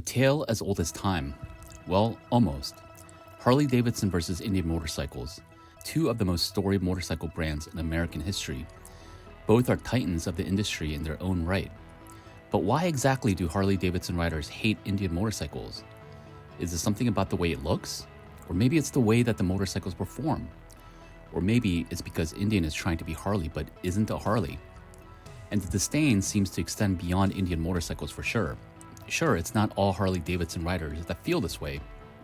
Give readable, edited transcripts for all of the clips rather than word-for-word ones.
tale as old as time. Well, almost. Harley Davidson versus Indian Motorcycles, two of the most storied motorcycle brands in American history. Both are titans of the industry in their own right. But why exactly do Harley Davidson riders hate Indian motorcycles? Is it something about the way it looks? Or maybe it's the way that the motorcycles perform? Or maybe it's because Indian is trying to be Harley but isn't a Harley? And the disdain seems to extend beyond Indian motorcycles for sure. Sure, it's not all Harley Davidson riders that feel this way,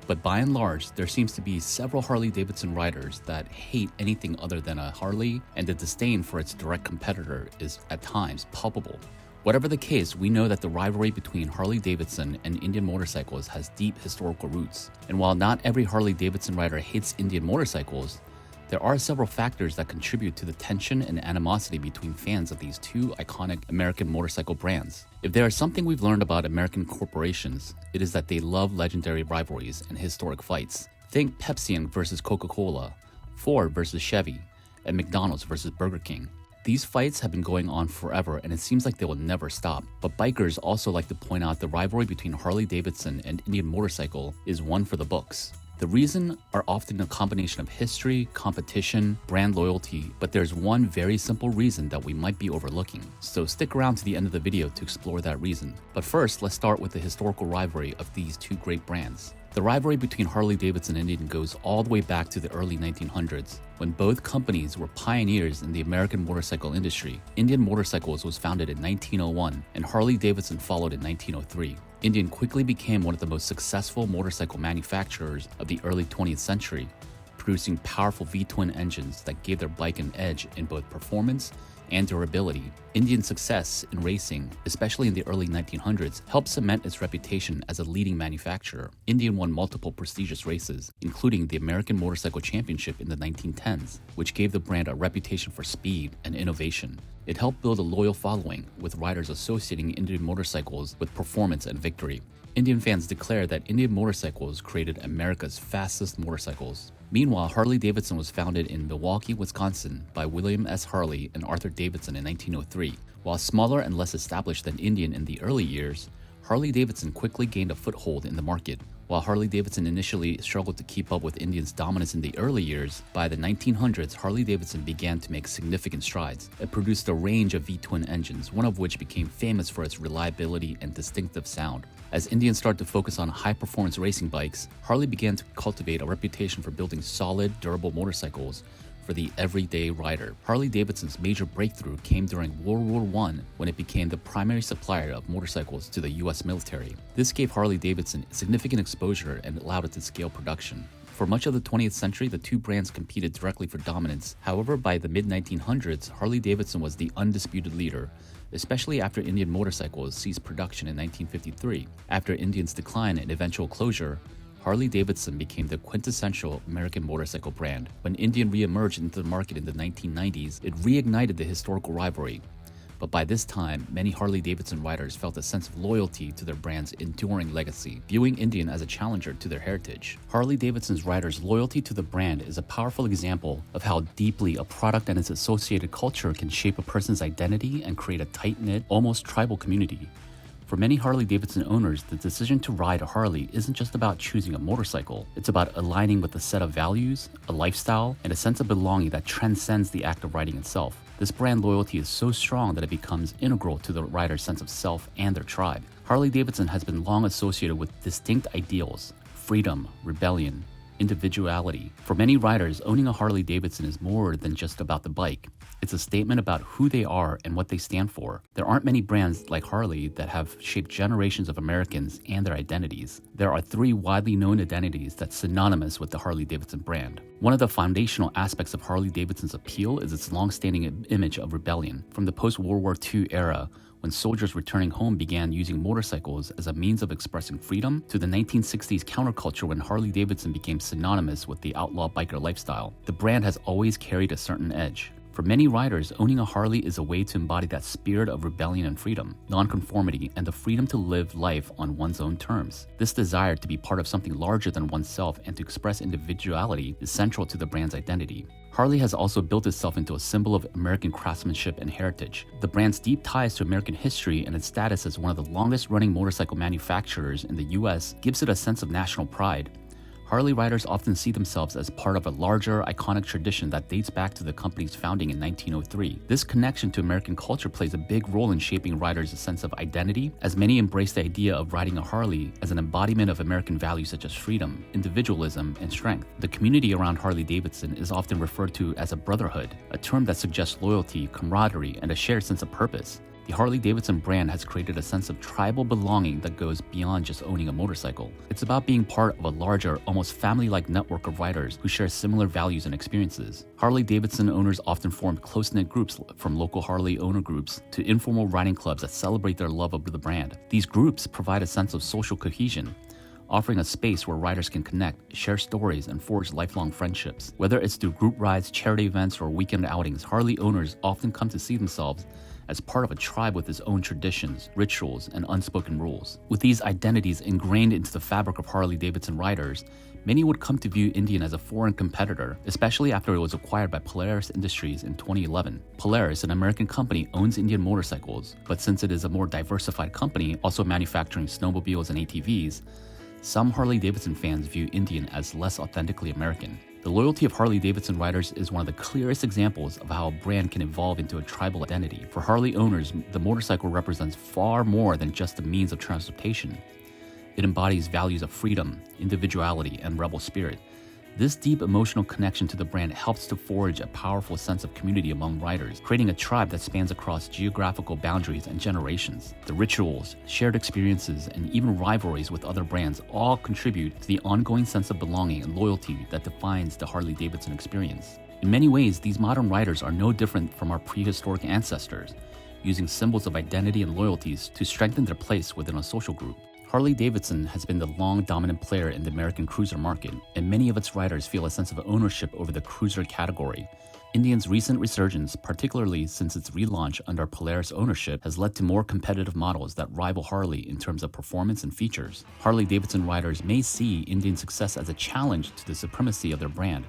but by and large, there seems to be several Harley Davidson riders that hate anything other than a Harley, and the disdain for its direct competitor is at times palpable. Whatever the case, we know that the rivalry between Harley Davidson and Indian motorcycles has deep historical roots. And while not every Harley Davidson rider hates Indian motorcycles, there are several factors that contribute to the tension and animosity between fans of these two iconic American motorcycle brands. If there is something we've learned about American corporations, it is that they love legendary rivalries and historic fights. Think Pepsi versus Coca-Cola, Ford versus Chevy, and McDonald's versus Burger King. These fights have been going on forever and it seems like they will never stop. But bikers also like to point out the rivalry between Harley Davidson and Indian Motorcycle is one for the books. The reason are often a combination of history, competition, brand loyalty, but there's one very simple reason that we might be overlooking. So stick around to the end of the video to explore that reason. But first, let's start with the historical rivalry of these two great brands. The rivalry between Harley Davidson and Indian goes all the way back to the early 1900s, when both companies were pioneers in the American motorcycle industry. Indian Motorcycles was founded in 1901, and Harley Davidson followed in 1903. Indian quickly became one of the most successful motorcycle manufacturers of the early 20th century, producing powerful V-twin engines that gave their bike an edge in both performance and durability. Indian's success in racing, especially in the early 1900s, helped cement its reputation as a leading manufacturer. Indian won multiple prestigious races, including the American Motorcycle Championship in the 1910s, which gave the brand a reputation for speed and innovation. It helped build a loyal following, with riders associating Indian motorcycles with performance and victory. Indian fans declare that Indian motorcycles created America's fastest motorcycles. Meanwhile, Harley Davidson was founded in Milwaukee, Wisconsin by William S. Harley and Arthur Davidson in 1903. While smaller and less established than Indian in the early years, Harley Davidson quickly gained a foothold in the market. While Harley Davidson initially struggled to keep up with Indian's dominance in the early years, by the 1900s, Harley Davidson began to make significant strides. It produced a range of V-twin engines, one of which became famous for its reliability and distinctive sound. As Indian started to focus on high-performance racing bikes, Harley began to cultivate a reputation for building solid, durable motorcycles for the everyday rider. Harley Davidson's major breakthrough came during World War I when it became the primary supplier of motorcycles to the US military. This gave Harley Davidson significant exposure and allowed it to scale production. For much of the 20th century, the two brands competed directly for dominance. However, by the mid-1900s, Harley Davidson was the undisputed leader, especially after Indian Motorcycles ceased production in 1953. After Indian's decline and eventual closure, Harley Davidson became the quintessential American motorcycle brand. When Indian re-emerged into the market in the 1990s, it reignited the historical rivalry. But by this time, many Harley Davidson riders felt a sense of loyalty to their brand's enduring legacy, viewing Indian as a challenger to their heritage. Harley Davidson's riders' loyalty to the brand is a powerful example of how deeply a product and its associated culture can shape a person's identity and create a tight-knit, almost tribal community. For many Harley Davidson owners, the decision to ride a Harley isn't just about choosing a motorcycle. It's about aligning with a set of values, a lifestyle, and a sense of belonging that transcends the act of riding itself. This brand loyalty is so strong that it becomes integral to the rider's sense of self and their tribe. Harley Davidson has been long associated with distinct ideals: freedom, rebellion, individuality. For many riders, owning a Harley Davidson is more than just about the bike. It's a statement about who they are and what they stand for. There aren't many brands like Harley that have shaped generations of Americans and their identities. There are three widely known identities that's synonymous with the Harley Davidson brand. One of the foundational aspects of Harley Davidson's appeal is its long-standing image of rebellion. From the post-World War II era, when soldiers returning home began using motorcycles as a means of expressing freedom, to the 1960s counterculture when Harley Davidson became synonymous with the outlaw biker lifestyle, the brand has always carried a certain edge. For many riders, owning a Harley is a way to embody that spirit of rebellion and freedom, nonconformity, and the freedom to live life on one's own terms. This desire to be part of something larger than oneself and to express individuality is central to the brand's identity. Harley has also built itself into a symbol of American craftsmanship and heritage. The brand's deep ties to American history and its status as one of the longest-running motorcycle manufacturers in the U.S. gives it a sense of national pride. Harley riders often see themselves as part of a larger, iconic tradition that dates back to the company's founding in 1903. This connection to American culture plays a big role in shaping riders' sense of identity, as many embrace the idea of riding a Harley as an embodiment of American values such as freedom, individualism, and strength. The community around Harley Davidson is often referred to as a brotherhood, a term that suggests loyalty, camaraderie, and a shared sense of purpose. The Harley Davidson brand has created a sense of tribal belonging that goes beyond just owning a motorcycle. It's about being part of a larger, almost family-like network of riders who share similar values and experiences. Harley Davidson owners often form close-knit groups, from local Harley owner groups to informal riding clubs that celebrate their love of the brand. These groups provide a sense of social cohesion, offering a space where riders can connect, share stories, and forge lifelong friendships. Whether it's through group rides, charity events, or weekend outings, Harley owners often come to see themselves as part of a tribe with its own traditions, rituals, and unspoken rules. With these identities ingrained into the fabric of Harley Davidson riders, many would come to view Indian as a foreign competitor, especially after it was acquired by Polaris Industries in 2011. Polaris, an American company, owns Indian motorcycles, but since it is a more diversified company, also manufacturing snowmobiles and ATVs, some Harley Davidson fans view Indian as less authentically American. The loyalty of Harley Davidson riders is one of the clearest examples of how a brand can evolve into a tribal identity. For Harley owners, the motorcycle represents far more than just a means of transportation. It embodies values of freedom, individuality, and rebel spirit. This deep emotional connection to the brand helps to forge a powerful sense of community among riders, creating a tribe that spans across geographical boundaries and generations. The rituals, shared experiences, and even rivalries with other brands all contribute to the ongoing sense of belonging and loyalty that defines the Harley Davidson experience. In many ways, these modern riders are no different from our prehistoric ancestors, using symbols of identity and loyalties to strengthen their place within a social group. Harley Davidson has been the long dominant player in the American cruiser market, and many of its riders feel a sense of ownership over the cruiser category. Indian's recent resurgence, particularly since its relaunch under Polaris ownership, has led to more competitive models that rival Harley in terms of performance and features. Harley Davidson riders may see Indian's success as a challenge to the supremacy of their brand,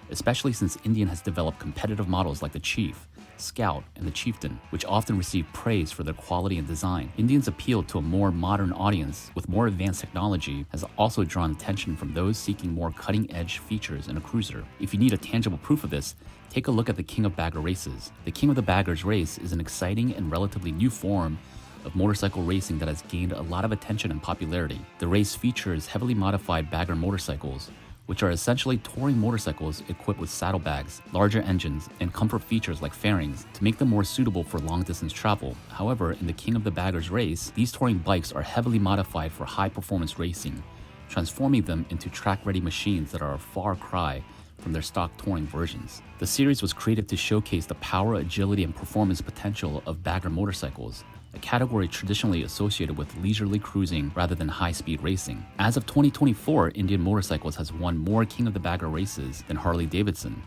especially since Indian has developed competitive models like the Chief, Scout, and the Chieftain, which often receive praise for their quality and design. Indian's appeal to a more modern audience with more advanced technology has also drawn attention from those seeking more cutting-edge features in a cruiser. If you need a tangible proof of this, take a look at the King of Bagger races. The King of the Baggers race is an exciting and relatively new form of motorcycle racing that has gained a lot of attention and popularity. The race features heavily modified bagger motorcycles, which are essentially touring motorcycles equipped with saddlebags, larger engines, and comfort features like fairings to make them more suitable for long-distance travel. However, in the King of the Baggers race, these touring bikes are heavily modified for high-performance racing, transforming them into track-ready machines that are a far cry from their stock touring versions. The series was created to showcase the power, agility, and performance potential of bagger motorcycles, a category traditionally associated with leisurely cruising rather than high-speed racing. As of 2024, Indian Motorcycles has won more King of the Bagger races than Harley Davidson.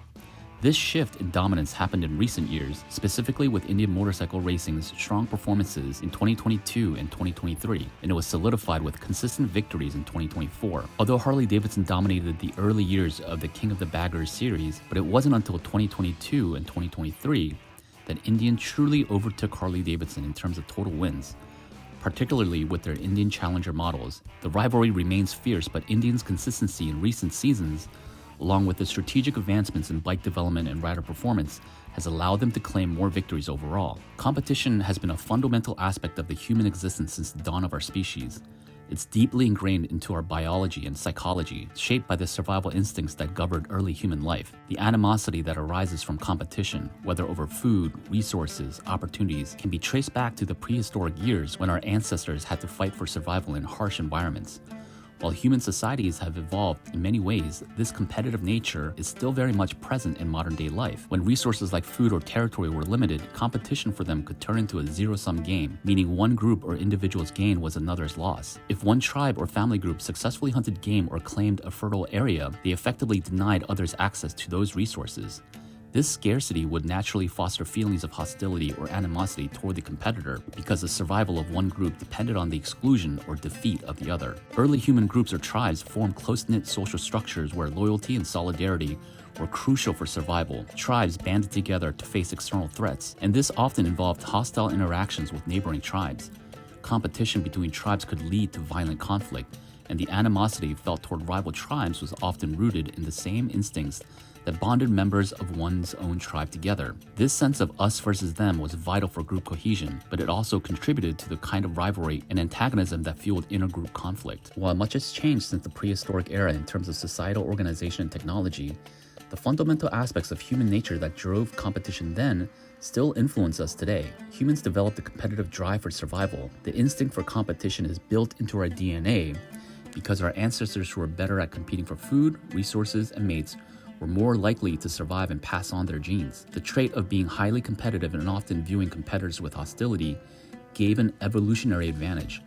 This shift in dominance happened in recent years, specifically with Indian Motorcycle Racing's strong performances in 2022 and 2023, and it was solidified with consistent victories in 2024. Although Harley Davidson dominated the early years of the King of the Baggers series, but it wasn't until 2022 and 2023 that Indian truly overtook Harley Davidson in terms of total wins, particularly with their Indian Challenger models. The rivalry remains fierce, but Indian's consistency in recent seasons, along with the strategic advancements in bike development and rider performance, has allowed them to claim more victories overall. Competition has been a fundamental aspect of the human existence since the dawn of our species. It's deeply ingrained into our biology and psychology, shaped by the survival instincts that governed early human life. The animosity that arises from competition, whether over food, resources, opportunities, can be traced back to the prehistoric years when our ancestors had to fight for survival in harsh environments. While human societies have evolved in many ways, this competitive nature is still very much present in modern-day life. When resources like food or territory were limited, competition for them could turn into a zero-sum game, meaning one group or individual's gain was another's loss. If one tribe or family group successfully hunted game or claimed a fertile area, they effectively denied others access to those resources. This scarcity would naturally foster feelings of hostility or animosity toward the competitor because the survival of one group depended on the exclusion or defeat of the other. Early human groups or tribes formed close-knit social structures where loyalty and solidarity were crucial for survival. Tribes banded together to face external threats, and this often involved hostile interactions with neighboring tribes. Competition between tribes could lead to violent conflict, and the animosity felt toward rival tribes was often rooted in the same instincts that bonded members of one's own tribe together. This sense of us versus them was vital for group cohesion, but it also contributed to the kind of rivalry and antagonism that fueled intergroup conflict. While much has changed since the prehistoric era in terms of societal organization and technology, the fundamental aspects of human nature that drove competition then still influence us today. Humans developed a competitive drive for survival. The instinct for competition is built into our DNA because our ancestors who were better at competing for food, resources, and mates were more likely to survive and pass on their genes. The trait of being highly competitive and often viewing competitors with hostility gave an evolutionary advantage.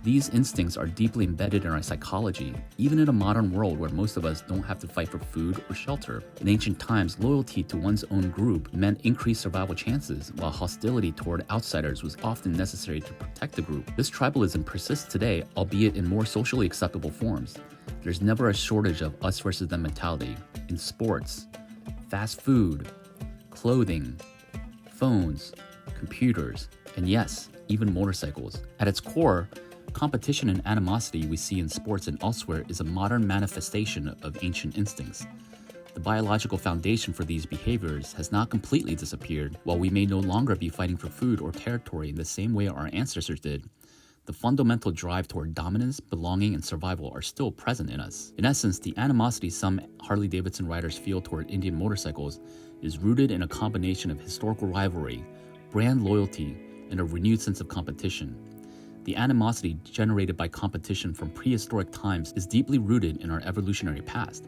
These instincts are deeply embedded in our psychology, even in a modern world where most of us don't have to fight for food or shelter. In ancient times, loyalty to one's own group meant increased survival chances, while hostility toward outsiders was often necessary to protect the group. This tribalism persists today, albeit in more socially acceptable forms. There's never a shortage of us versus them mentality in sports, fast food, clothing, phones, computers, and yes, even motorcycles. At its core, competition and animosity we see in sports and elsewhere is a modern manifestation of ancient instincts. The biological foundation for these behaviors has not completely disappeared. While we may no longer be fighting for food or territory in the same way our ancestors did, the fundamental drive toward dominance, belonging, and survival are still present in us. In essence, the animosity some Harley Davidson riders feel toward Indian motorcycles is rooted in a combination of historical rivalry, brand loyalty, and a renewed sense of competition. The animosity generated by competition from prehistoric times is deeply rooted in our evolutionary past.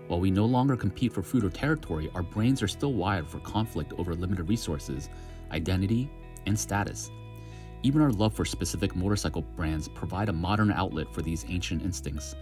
While we no longer compete for food or territory, our brains are still wired for conflict over limited resources, identity, and status. Even our love for specific motorcycle brands provide a modern outlet for these ancient instincts,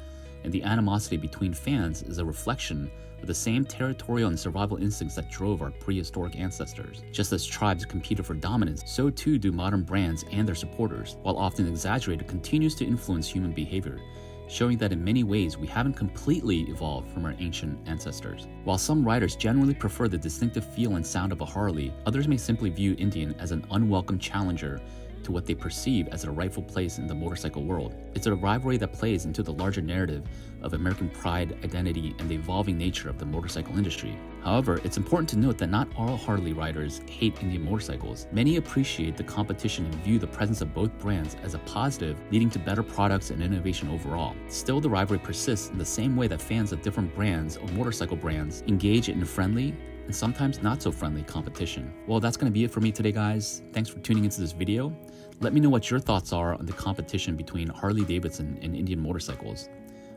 and the animosity between fans is a reflection of the same territorial and survival instincts that drove our prehistoric ancestors. Just as tribes competed for dominance, so too do modern brands and their supporters, while often exaggerated, continues to influence human behavior, showing that in many ways we haven't completely evolved from our ancient ancestors. While some riders generally prefer the distinctive feel and sound of a Harley, others may simply view Indian as an unwelcome challenger to what they perceive as a rightful place in the motorcycle world. It's a rivalry that plays into the larger narrative of American pride, identity, and the evolving nature of the motorcycle industry. However, it's important to note that not all Harley riders hate Indian motorcycles. Many appreciate the competition and view the presence of both brands as a positive, leading to better products and innovation overall. Still, the rivalry persists in the same way that fans of different brands or motorcycle brands engage in friendly and sometimes not so friendly competition. Well, that's going to be it for me today, guys. Thanks for tuning into this video. Let me know what your thoughts are on the competition between Harley Davidson and Indian motorcycles.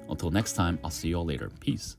Until next time, I'll see you all later. Peace.